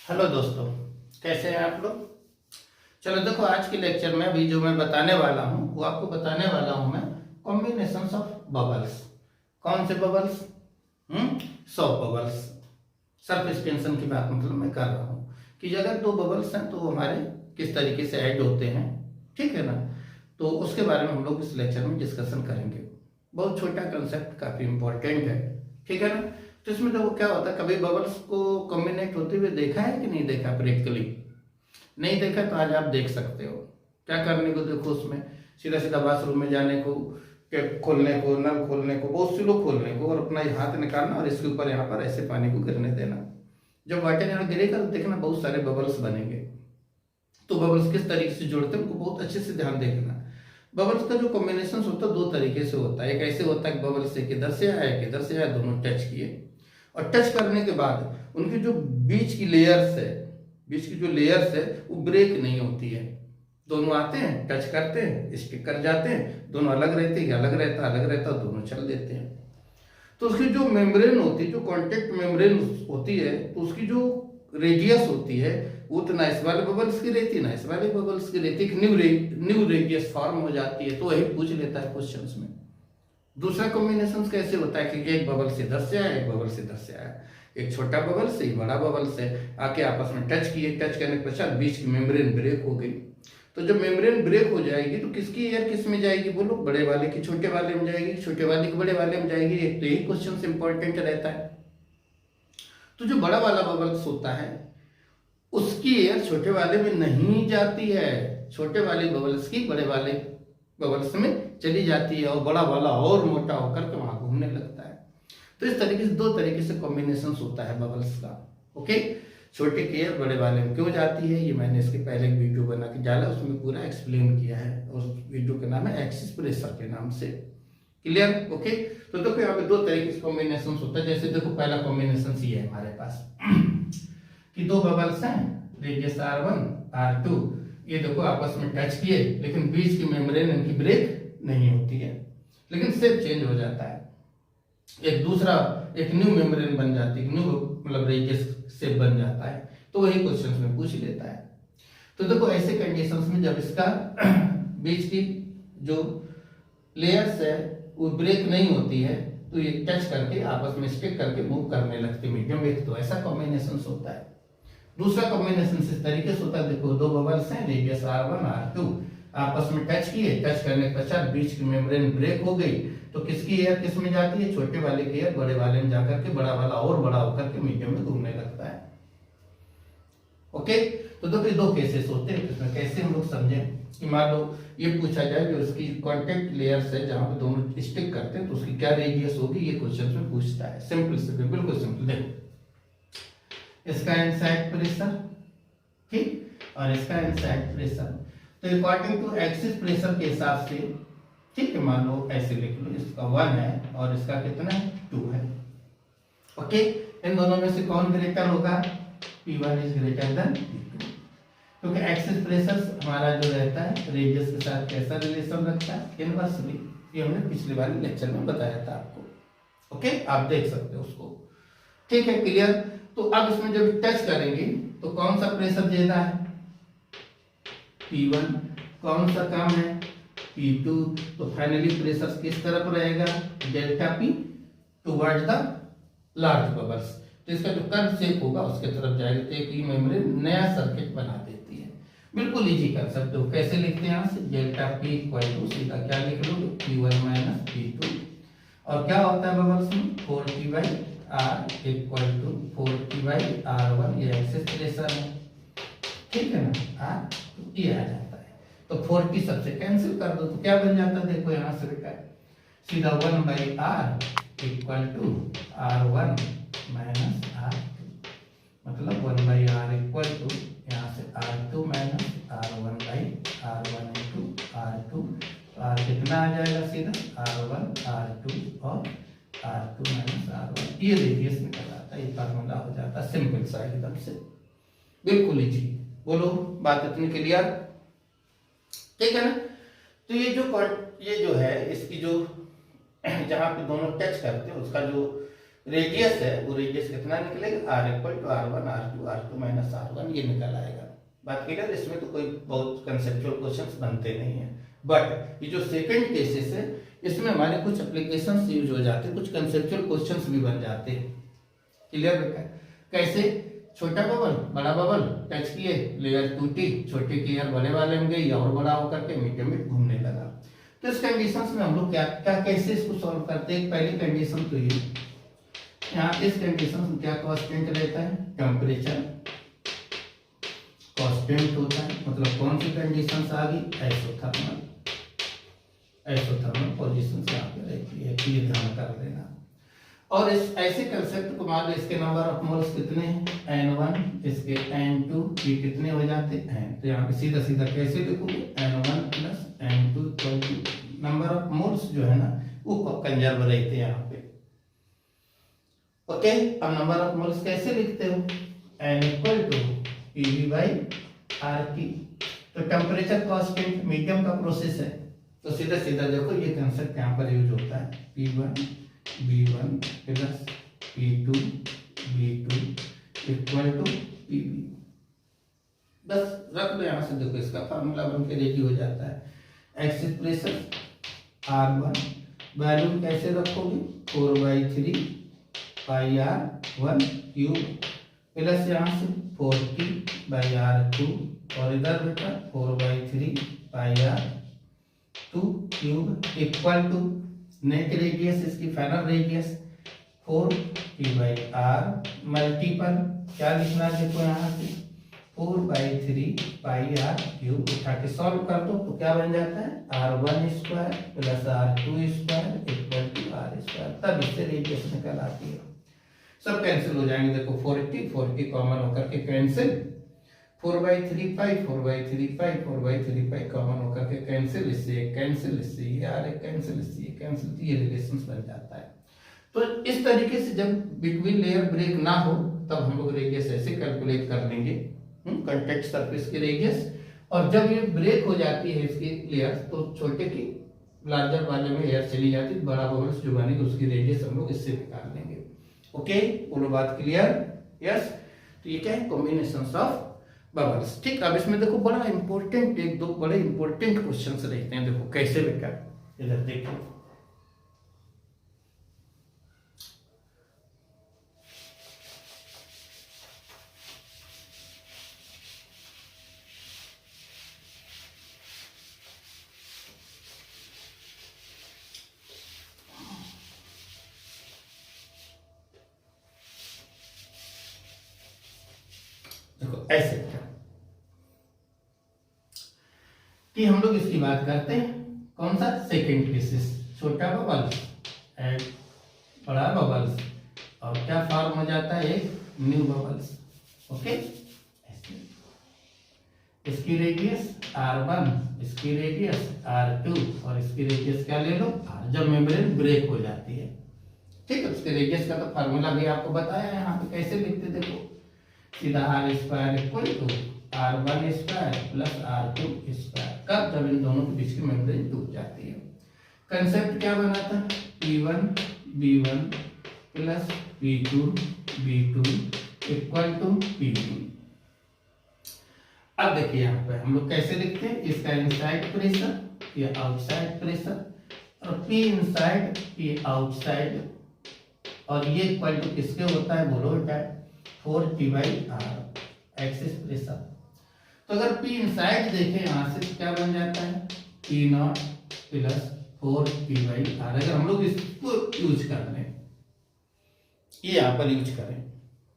Hello दोस्तों, कैसे हैं आप लोग। चलो देखो, आज के लेक्चर में अभी जो मैं बताने वाला हूँ वो आपको बताने वाला हूँ मैं कॉम्बिनेशंस ऑफ बबल्स। कौन से बबल्स? 100 बबल्स। सरफेस टेंशन की बात मतलब मैं कर रहा हूँ कि अगर दो बबल्स हैं तो वो हमारे किस तरीके से ऐड होते हैं, ठीक है ना। तो उसके बारे में हम लोग इस लेक्चर में डिस्कशन करेंगे। बहुत छोटा कंसेप्ट, काफी इंपॉर्टेंट है, ठीक है ना। तो इसमें देखो क्या होता है, कभी बबल्स को कॉम्बिनेट होते हुए देखा है कि नहीं देखा? प्रैक्टिकली नहीं देखा तो आज आप देख सकते हो। क्या करने को देखो, उसमें सीधा सीधा बाथरूम में जाने को, टैप खोलने को, नल खोलने को, बहुत स्लो खोलने को, और अपना ये हाथ निकालना और इसके ऊपर यहाँ पर ऐसे पानी को गिरने देना। जब वाटर यहाँ गिरेगा तो देखना बहुत सारे बबल्स बनेंगे। तो बबल्स किस तरीके से जुड़ते हैं उनको बहुत अच्छे से ध्यान देखना। बबल्स का जो कॉम्बिनेशन होता है दो तरीके से होता है। एक ऐसे होता है कि बबल्स एक इधर से आया एक इधर से आया, दोनों टच किए, और टच करने के बाद उनकी जो बीच की लेयर्स है, बीच की जो लेयर्स है वो ब्रेक नहीं होती है। दोनों आते हैं, टच करते हैं, स्टिक कर जाते हैं, दोनों अलग रहते हैं, अलग रहता दोनों चल देते हैं। तो उसकी जो मेम्ब्रेन होती है, जो कॉन्टेक्ट मेम्ब्रेन होती है, तो उसकी जो रेडियस होती है वो तो ना इस वाले बबल्स की रहती है ना इस वाले बबल्स की रहती है। न्यू रेडियस फॉर्म हो जाती है। तो वही पूछ लेता है क्वेश्चंस में। दूसरा कॉम्बिनेशन कैसे होता है कि एक बबल से इधर से आया, एक बबल से इधर से आया, एक छोटा बबल से एक बड़ा बबल से आके आपस में टच किए। टच करने के पश्चात बीच की मेम्ब्रेन ब्रेक हो गई। तो जब मेम्ब्रेन ब्रेक हो जाएगी तो किसकी एयर किस में जाएगी बोलो? बड़े वाले की छोटे वाले में जाएगी, छोटे वाले की बड़े वाले में जाएगी। एक तो यही क्वेश्चन इंपॉर्टेंट रहता है। तो जो बड़ा वाला बबल्स होता है उसकी एयर छोटे वाले में नहीं जाती है, छोटे वाले बबल्स की बड़े वाले बबल्स में चली जाती है, और बड़ा वाला और मोटा होकर के वहां घूमने लगता है। तो इस तरीके से दो तरीके से कॉम्बिनेशन होता है बबल्स का। ओके, छोटे की एयर बड़े वाले में क्यों जाती है ये मैंने इसके पहले एक वीडियो बना के डाला, उसमें पूरा एक्सप्लेन किया है। उस वीडियो का नाम है एक्सिस प्रेशर के नाम से। क्लियर? ओके। तो देखो यहाँ पे दो तरीके से कॉम्बिनेशन होता है। जैसे देखो पहला कॉम्बिनेशन ये है हमारे पास कि दो बबल्स हैं, रेडियस R1 R2, ये देखो आपस में टच किए, लेकिन बीच की मेम्ब्रेन इनकी ब्रेक नहीं होती है, लेकिन शेप चेंज हो जाता है। एक दूसरा एक न्यू मेम्ब्रेन बन जाती है, न्यू मतलब रेडियस शेप बन जाता है। तो वही क्वेश्चन में पूछ लेता है। तो देखो ऐसे कंडीशंस में जब इसका बीच की जो लेयर्स है वो ब्रेक नहीं होती है तो ये टच करके आपस में स्टिक करके मूव करने लगते मीडियम वेव। तो ऐसा कॉम्बिनेशन होता है। दूसरा कॉम्बिनेशन इस तरीके से होता है। देखो दो बबल्स हैं, रेडियस R1 R2, आपस में टच किए, टच करने के पश्चात बीच की मेम्ब्रेन ब्रेक हो गई। तो किसकी एयर किस में जाती है? छोटे वाले की एयर बड़े वाले में जाकर के बड़ा वाला और बड़ा होकर के मीडियम में घूमने लगता है। ओके, तो देखो दो केसेस होते हैं। इसमें कैसे हम लोग समझें कि मान लो ये पूछा जाए जो इसकी कॉन्टेक्ट लेयर्स है जहां पे दोनों स्टिक करते हैं तो उसकी क्या रेडियस होगी, ये क्वेश्चन में पूछता है। सिंपल से बिल्कुल सिंपल। देखो इसका इनसाइड प्रेशर, ठीक, और इसका इनसाइड प्रेशर। तो अकॉर्डिंग टू एक्सिस प्रेशर के हिसाब से, ठीक है, मान लो ऐसे लिख लो, इसका 1 है और इसका कितना है? 2 है। ओके, इन दोनों में से कौन ग्रेटर होगा? P1 is greater than P2, क्योंकि एक्सिस प्रेशर हमारा जो रहता है रेडियस के साथ कैसा रिलेशन रखता है? इनवर्सली। ये हमने पिछले वाले लेक्चर में बताया था आपको। ओके, आप देख सकते हो उसको। ठीक है, क्लियर। तो अब इसमें जब टच करेंगे तो कौन सा प्रेशर ज्यादा है? P1। कौन सा कम है? P2। तो फाइनली प्रेशर किस तरफ रहेगा? Delta P toward the large bubbles. तो इसका जो कर्व शेप होगा उसके तरफ जाएगा। तो एक मेम्ब्रेन नया सर्किट बना देती है। बिल्कुल इजी कंसेप्ट हो। कैसे लिखते हैं? यहाँ से डेल्टा P इक्वल टू सीधा क्या लिख लो? P1 minus P2। और क्या होता है बबल्स में? 4T/R equal to 4T/R1। ये एक्सिस प्रेशर है, ठीक है ना। तो ये आ जाता है। तो 4T सबसे कैंसिल कर दो तो क्या बन जाता है? देखो यहाँ से बेटा सीधा 1/R equal to R1 minus R2, मतलब 1/R इक्वल टू यहाँ से R2 minus R1/R1 into R2। R कितना आ जाएगा? सीधा R1 R2 और R2 माइनस R1। ये रेडियस निकल आता है। ये फार्मूला हो जाता है सिंपल सा एकदम से, बिल्कुल इजी। बोलो, बात इतनी क्लियर? ठीक है ना। तो ये जो है इसकी जो जहां पे दोनों टच करते हैं उसका जो रेडियस है वो रेडियस कितना निकलेगा, are equal to R1 R2 minus R1 ये निकल आएगा। बात क्लियर, इसमें तो कोई बहुत कंसेप्चुअल क्वेश्चंस बनते नहीं है। बट ये जो सेकंड केसेस है इसमें हमारे कुछ एप्लीकेशंस यूज हो जाते हैं, कुछ कंसेप्चुअल क्वेश्चंस भी बन जाते हैं। क्लियर बेटा, कैसे, छोटा बबल बड़ा बबल टच किए, लेयर टूटी, छोटे की एयर बड़े वाले में गई और बड़ा होकर के मीडियम में घूमने लगा। तो इस कंडीशंस में हम लोग क्या क्या कैसे इसको सॉल्व करते हैं। पहली कंडीशन तो ये, यहाँ इस कंडीशन में क्या कांस्टेंट रहता है, टेम्परेचर कांस्टेंट होता है। मतलब कौन सी कंडीशंस आ गई, आइसोथर्मल, आइसोथर्मल पोजीशन यहाँ पे रहती है, ये ध्यान कर लेना। और इस ऐसे कंसेप्ट को मान लो, इसके नंबर ऑफ मोल्स कितने हैं, N1, इसके N2, ये कितने हो जाते हैं। तो यहाँ पे सीधा सीधा कैसे लिखोगे, N1 plus N2 equal to number of moles जो है ना वो कंजर्व रहते हैं यहाँ पे। ओके, अब नंबर ऑफ मोल्स कैसे लिखते हो, N equal to PV by RT। तो टेम्परेचर कांस्टेंट मीडियम का प्रोसेस है, तो सीधा सीधा देखो ये कंसेप्ट यहाँ पर यूज होता है, P1 B1 plus P2 B2 equal to PB। बस रख दो यहाँ से, देखो इसका फार्मूला बन के रेडी हो जाता है। एक्सप्रेशन R1 वैल्यू कैसे रखोगे, 4/3 पाई R1 क्यूब प्लस यहाँ से 40/R2 और इधर बेटा 4/3 pi R2 cube equal to net radius, इसकी फाइनल रेडियस 4P/R मल्टीपल क्या लिखना है, देखो यहाँ से 4/3 पाई R क्यूब। उठा के सॉल्व कर दो तो क्या बन जाता है, R1 square plus R2 square equal to R square. तब इससे रेडियस निकल आती है, सब कैंसिल हो जाएंगे। देखो 40 कॉमन होकर के कैंसिल, 4/3 पाई 4/3 पाई 4/3 पाई कॉमन होकर के कैंसिल, इससे एक कैंसिल, इससे ये आ रहा है कैंसिल, इससे ये कैंसिल, तो ये रिलेशंस बन जाता है। तो इस तरीके से जब बिटवीन लेयर ब्रेक ना हो तब हम लोग रेडियस ऐसे कैलकुलेट कर लेंगे, कॉन्टैक्ट सरफेस की रेडियस। और जब ये ब्रेक हो जाती है इसकी लेयर तो छोटे की लार्जर वाले में एयर चली जाती है, बड़ा बबल्स जो बनेगी उसकी रेडियस हम लोग इससे निकाल लेंगे। ओके, बोलो बात क्लियर, यस। तो ये क्या है, कॉम्बिनेशंस ऑफ बबल्स। ठीक, अब इसमें देखो बड़ा इंपॉर्टेंट, एक दो बड़े इंपॉर्टेंट क्वेश्चंस रहते हैं। देखो कैसे बेटा, इधर देखो, देखो ऐसे कि हम लोग इसकी बात करते हैं, कौन सा, सेकंड केसेस, छोटा बबल्स एंड बड़ा बबल्स, और क्या फॉर्म हो जाता है, एक न्यू बबल्स। ओके, इसकी रेडियस R1, इसकी रेडियस R2 और इसकी रेडियस क्या ले लो R, जब मेम्ब्रेन ब्रेक हो जाती है। ठीक है, उसके रेडियस का तो फार्मूला भी आपको बताया है, यहाँ पे कैसे लिखते, देखो सीधा R square equal to R1 square plus R2 square. कब, जब इन दोनों के बीच की मेम्ब्रेन टूट जाती है। कंसेप्ट क्या बना था, P1 B1 plus P2 B2 equal to PB। अब देखिए यहाँ पे हम लोग कैसे लिखते हैं, इसका इनसाइड प्रेशर, ये आउटसाइड प्रेशर, और P इनसाइड ये आउटसाइड, और ये इक्वल टू किसके होता है, बोलो बेटा 4P/R एक्सिस प्रेशर। तो अगर P इनसाइड देखें यहाँ से क्या बन जाता है, P0 प्लस 4P/R। अगर हम लोग इसको यूज कर लें, ये यहाँ पर यूज करें,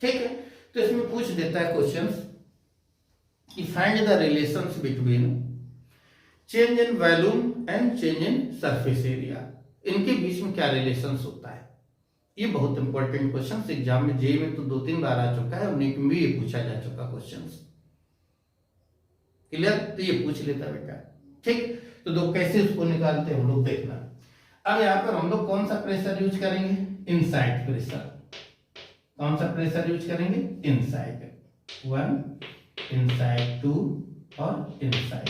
ठीक है, तो इसमें पूछ देता है क्वेश्चंस कि find the relations between change in volume and change in surface area. इनके बीच में क्या रिलेशंस होता है। ये बहुत इंपॉर्टेंट क्वेश्चन एग्जाम में, जेईई में तो 2-3 बार आ चुका है और नीट में भी ये पूछा जा चुका क्वेश्चन। क्लियर, तो ये पूछ लेता बेटा। ठीक, तो दो कैसे उसको निकालते हैं हम लोग देखना। अब यहाँ पर हम लोग कौन सा प्रेशर यूज करेंगे, इनसाइड प्रेशर। कौन सा प्रेशर यूज करेंगे, इनसाइड 1, इनसाइड 2 और इनसाइड।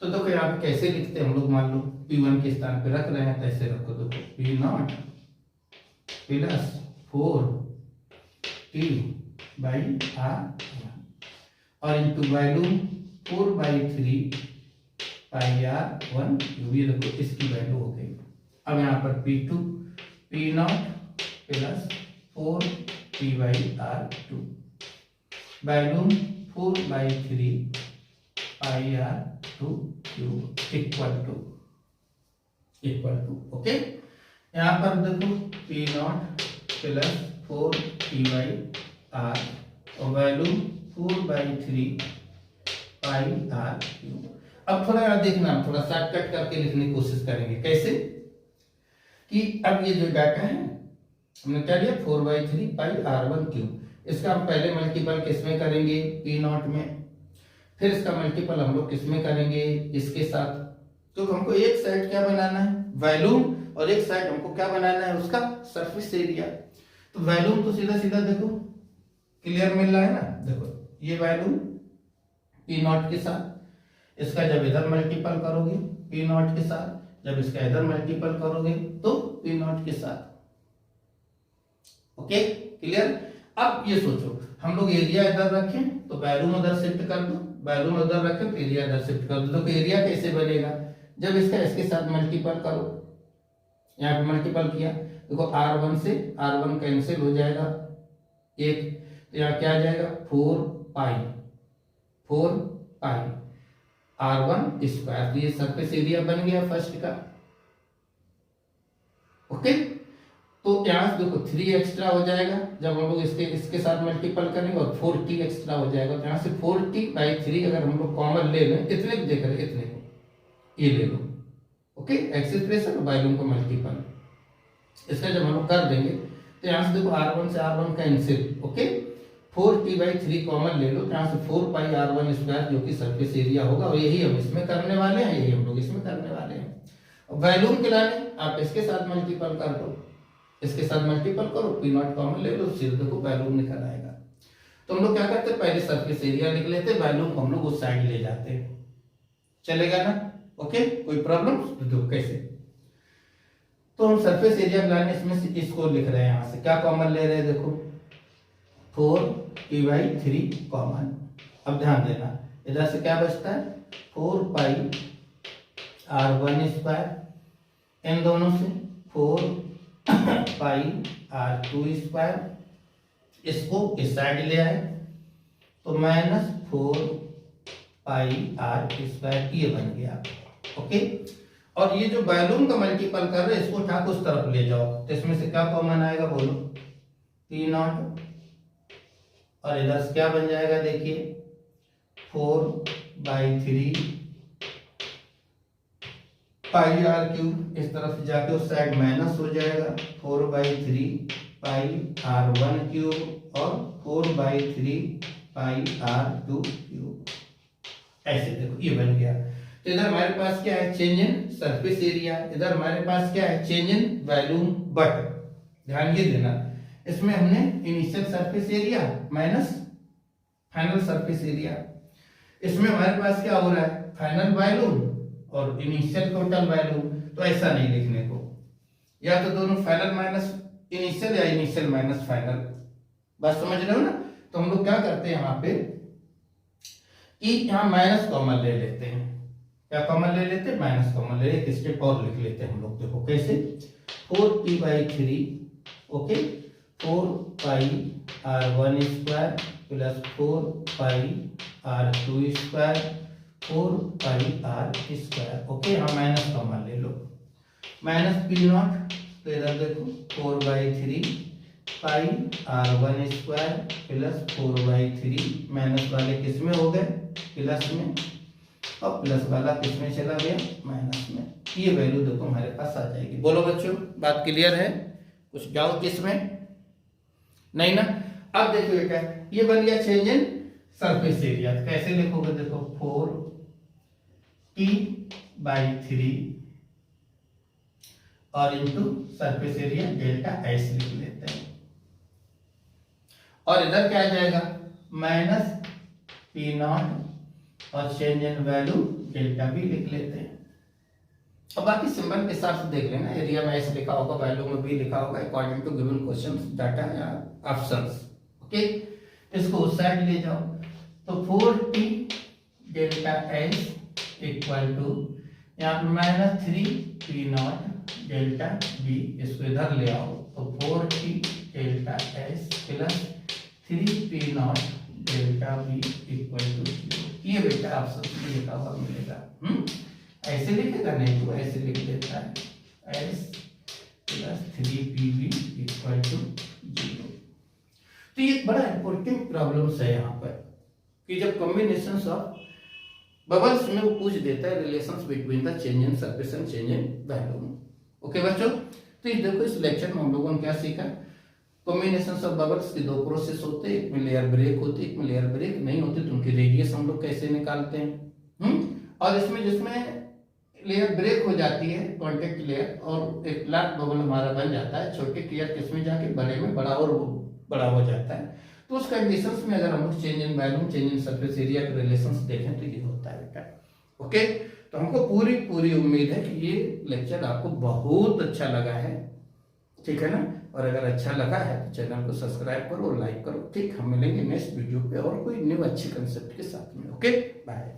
तो देखो यहाँ पे कैसे लिखते हैं हम लोग, मान लो P1 के स्थान पे रख रहे हैं तो ऐसे रखो, देखो P0 plus 4t by R और into value 4/3 pi R 1 cube. ये देखो इसकी वैल्यू हो गई। अब यहाँ पर P2 P0 plus 4t/r2 value 4/3 pi r2 cube equal to okay. यहाँ पर देखो P0 प्लस 4t/r और वैल्यू 4/3 पाई आर क्यूब। अब थोड़ा यार देखना, थोड़ा शॉर्टकट करके लिखने की कोशिश करेंगे। कैसे कि अब ये जो डाटा है हमने क्या लिया 4/3 पाई r1 क्यूब। इसका हम पहले मल्टीपल किसमें करेंगे P0 में, फिर इसका मल्टीपल हम लोग किसमें करेंगे इसके साथ। तो हमको एक साइड क्या बनाना है वॉल्यूम और एक साइड हमको क्या बनाना है उसका सरफेस एरिया। तो वॉल्यूम तो सीधा सीधा देखो क्लियर मिल रहा है ना। देखो ये वॉल्यूम P0 के साथ, इसका जब इधर मल्टीपल करोगे P0 के साथ, जब इसका इधर मल्टीपल करोगे तो P0 के साथ। Okay clear. अब ये सोचो हम लोग एरिया इधर रखें तो वॉल्यूम उधर शिफ्ट कर दो, वॉल्यूम उधर रखें तो एरिया इधर शिफ्ट कर दो। तो एरिया कैसे बनेगा जब इसका इसके साथ मल्टीपल करो। यहाँ पे मल्टीपल किया देखो R1 से R1 कैंसिल हो जाएगा एक, तो यहाँ क्या आ जाएगा 4 पाई R1 स्क्वायर। ये सरफेस एरिया बन गया फर्स्ट का। ओके तो यहाँ से देखो 3 एक्स्ट्रा हो जाएगा जब हम लोग इसके साथ मल्टीपल करेंगे और 4t एक्स्ट्रा हो जाएगा। तो यहाँ से 4t/3 अगर हम लोग कॉमन ले लें, इतने को देख रहे इतने को ये ले लो। ओके एक्सप्रेशन वॉल्यूम को मल्टीपल, इसका जब हम लोग कर देंगे तो यहाँ से देखो R1 से R1 cancel. Okay 4t/3 common ले लो, तो यहाँ से 4 पाई R1 स्क्वायर जो कि सरफेस एरिया होगा और यही हम इसमें करने वाले हैं, यही हम लोग इसमें करने वाले हैं। वॉल्यूम के लाने आप इसके साथ मल्टीपल कर दो, इसके साथ मल्टीपल करो P0 कॉमन ले लो, सिर्फ देखो वॉल्यूम निकल आएगा। तो हम लोग क्या करते हैं पहले सरफेस एरिया लिख लेते हैं, वॉल्यूम को हम लोग उस साइड ले जाते हैं, चलेगा ना। ओके कोई प्रॉब्लम तो कैसे। तो हम सरफेस एरिया लाने इसमें से इसको लिख रहे हैं, यहाँ से क्या कॉमन ले रहे हैं देखो 4t/3 कॉमन। अब ध्यान देना इधर से क्या बचता है 4 पाई R1 स्क्वायर, इन दोनों से 4 पाई R2 स्क्वायर, इसको इस साइड ले आए तो -4 पाई R स्क्वायर ये बन गया। ओके और ये जो वॉल्यूम का मल्टीपल कर रहे हैं इसको उठा के उस तरफ ले जाओ, तो इसमें से क्या कॉमन आएगा बोलो P0 और इधर से क्या बन जाएगा देखिए 4/3 पाई आर क्यूब। इस तरफ से जाके उस साइड माइनस हो जाएगा 4/3 पाई R1 क्यूब और 4/3 पाई R2 क्यूब। ऐसे देखो ये बन गया। तो इधर हमारे पास क्या है चेंज इन सरफेस एरिया, इधर हमारे पास क्या है चेंज इन वॉल्यूम। बट ध्यान ये देना इसमें हमने initial surface area minus final surface area, इसमें हमारे पास क्या हो रहा है फाइनल वॉल्यूम और इनिशियल टोटल वॉल्यूम। तो ऐसा नहीं लिखने को, या तो दोनों फाइनल माइनस इनिशियल या इनिशियल माइनस फाइनल, बात समझ रहे हो ना। तो हम लोग क्या करते हैं यहाँ पे कि यहाँ माइनस कॉमन ले लेते हैं, क्या कॉमन ले लेते हैं माइनस कॉमन ले लेते, स्टेप और लिख लेते हैं हम लोग। देखो कैसे 4t/3 ओके 4 पाई R1 स्क्वायर प्लस 4 पाई R2 स्क्वायर 4 पाई R स्क्वायर। ओके यहाँ माइनस कॉमन ले लो, माइनस P0 तो इधर देखो 4/3 पाई R1 स्क्वायर प्लस 4/3 माइनस वाले किस में हो गए प्लस में और प्लस वाला किस में चला गया माइनस में। ये वैल्यू देखो हमारे पास आ जाएगी। बोलो बच्चों बात क्लियर है, कुछ डाउट इसमें नहीं ना। अब देखो ये क्या ये बन गया चेंज इन सरफेस एरिया। कैसे लिखोगे देखो 4t/3 और into surface area delta S लिख लेते हैं और इधर क्या आ जाएगा माइनस P0 और चेंज इन वैल्यू डेल्टा भी लिख लेते हैं। अब बाकी सिंबल के हिसाब से देख लेना, एरिया में ऐसे लिखा होगा, वैल्यू में भी लिखा होगा, according to given question data या ऑप्शंस। ओके, इसको उस साइड ले जाओ, तो 4t delta S equal to यहाँ पर minus 3p not delta B, इसको इधर ले आओ, तो 4t delta S plus 3p not delta B equal to 0। ये बेटा ऑप्शन में लिखा हुआ मिलेगा। ऐसे लिखेगा नहीं तो ऐसे लिख देता है, S plus 3pb equal to 0। तो ये बड़ा इंपॉर्टेंट प्रॉब्लम्स है यहाँ पर कि जब कॉम्बिनेशंस ऑफ बबल्स में वो पूछ देता है relations between the change in surface and change in volume. Okay बच्चों, तो ये देखो इस लेक्चर में हम लोगों ने क्या सीखा, कॉम्बिनेशंस ऑफ बबल्स के दो प्रोसेस होते हैं, एक में लेयर ब्रेक होती है, एक में लेयर ब्रेक नहीं होती, तो उनकी रेडियस हम लोग कैसे निकालते हैं। और इसमें जिसमें लेयर ब्रेक हो जाती है कॉन्टेक्ट लेयर और एक लार्ज बबल हमारा बन जाता है, छोटे क्लियर किस में जाके बड़े में बड़ा और बड़ा हो जाता है, तो उस कंडीशंस में अगर हम लोग change in volume change in surface area के रिलेशंस देखें तो ये होता है बेटा। ओके, तो हमको पूरी उम्मीद है कि ये लेक्चर आपको बहुत अच्छा लगा है, ठीक है ना। और अगर अच्छा लगा है तो चैनल को सब्सक्राइब करो, लाइक करो, ठीक। हम मिलेंगे नेक्स्ट वीडियो पे और कोई न्यू अच्छी कंसेप्ट के साथ में। Okay, bye.